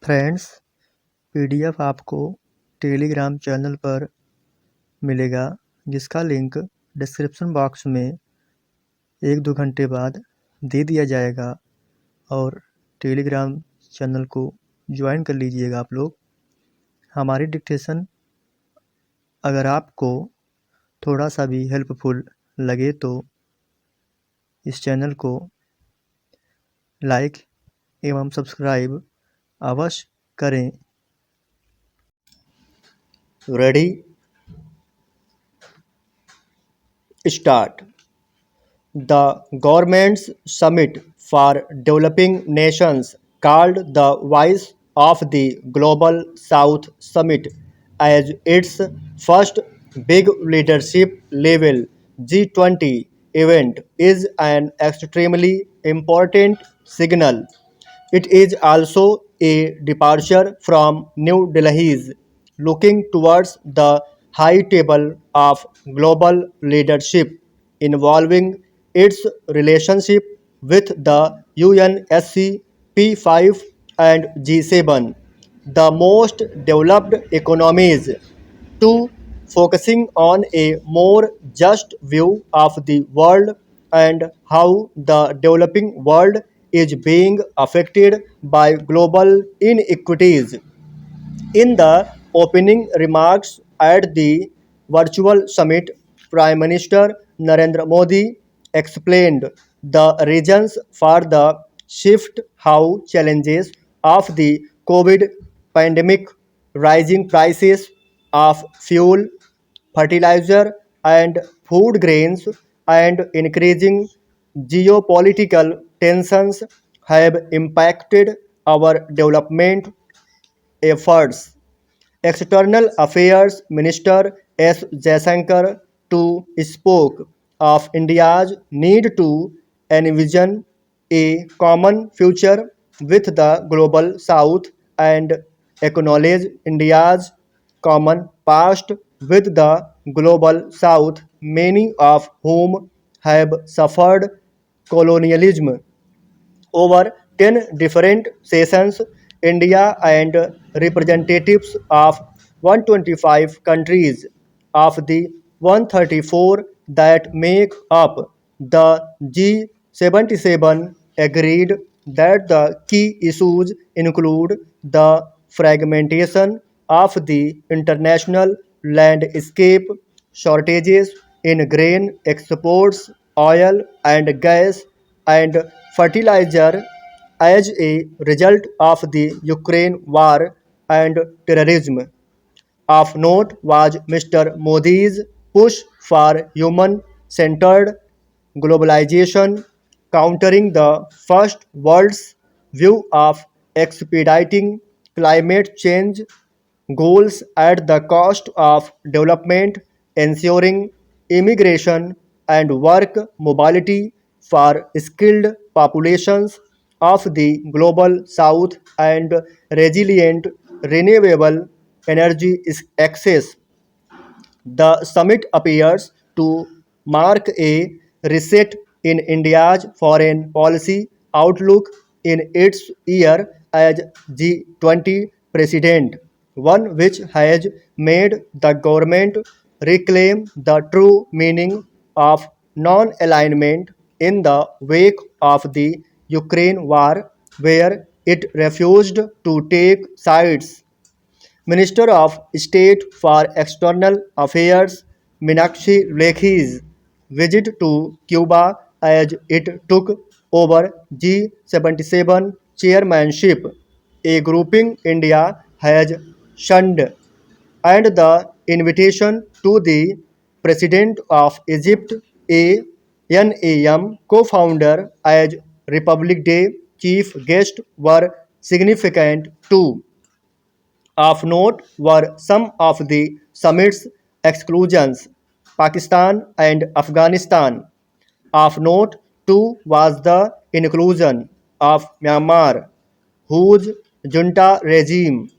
Friends, PDF आपको Telegram channel पर मिलेगा, जिसका लिंक डिस्क्रिप्शन बॉक्स में 1-2 घंटे बाद दे दिया जाएगा और टेलीग्राम चैनल को ज्वाइन कर लीजिएगा आप लोग। हमारी डिक्टेशन अगर आपको थोड़ा सा भी हेल्पफुल लगे तो इस चैनल को लाइक एवं सब्सक्राइब अवश्य करें। Ready? Start. The government's summit for developing nations, called the Voice of the Global South Summit, as its first big leadership level G20 event, is an extremely important signal. It is also a departure from New Delhi's looking towards the high table of global leadership, involving its relationship with the UNSC, P5, and G7, the most developed economies, to focusing on a more just view of the world and how the developing world is being affected by global inequities. In the opening remarks at the virtual summit, Prime Minister Narendra Modi explained the reasons for the shift, how challenges of the COVID pandemic, rising prices of fuel, fertilizer, and food grains, and increasing geopolitical tensions have impacted our development efforts. External Affairs Minister S. Jaishankar too spoke of India's need to envision a common future with the Global South and acknowledge India's common past with the Global South, many of whom have suffered colonialism. Over 10 different sessions, India and representatives of 125 countries of the 134 that make up the G77 agreed that the key issues include the fragmentation of the international landscape, shortages in grain exports, oil and gas, and fertilizer as a result of the Ukraine war and terrorism. Of note was Mr. Modi's push for human centered globalization, countering the first world's view of expediting climate change goals at the cost of development, ensuring immigration and work mobility for skilled populations of the global south and resilient renewable energy access. The summit appears to mark a reset in India's foreign policy outlook in its year as G20 president, one which has made the government reclaim the true meaning of non alignment in the wake of the Ukraine war, where it refused to take sides. Minister of State for External Affairs Meenakshi Lekhi's visit to Cuba as it took over G77 chairmanship, a grouping India has shunned, and the invitation to the President of Egypt, a NAM co-founder as Republic Day chief guest were significant too. Of note were some of the summit's exclusions: Pakistan and Afghanistan. Of note too was the inclusion of Myanmar, whose junta regime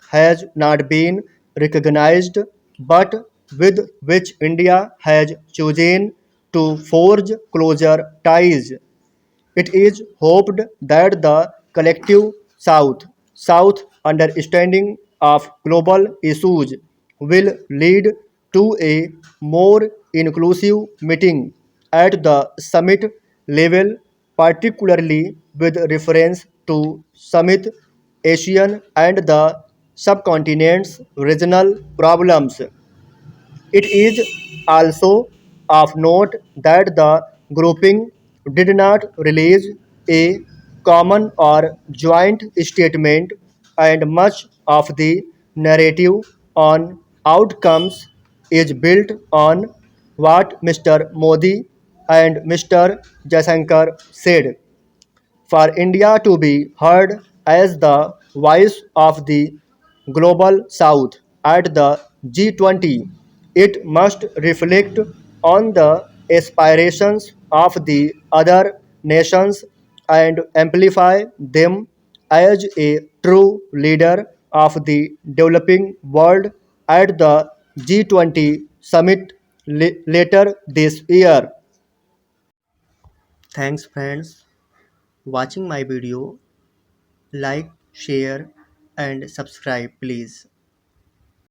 has not been recognized but with which India has chosen to forge closer ties. It is hoped that the collective South South understanding of global issues will lead to a more inclusive meeting at the summit level, particularly with reference to Summit Asian and the subcontinent's regional problems. It is also of note that the grouping did not release a common or joint statement, and much of the narrative on outcomes is built on what Mr. Modi and Mr. Jaishankar said. For India to be heard as the voice of the global south at the G20, it must reflect on the aspirations of the other nations and amplify them as a true leader of the developing world at the G20 summit later this year. Thanks friends watching my video. Like, share and subscribe please.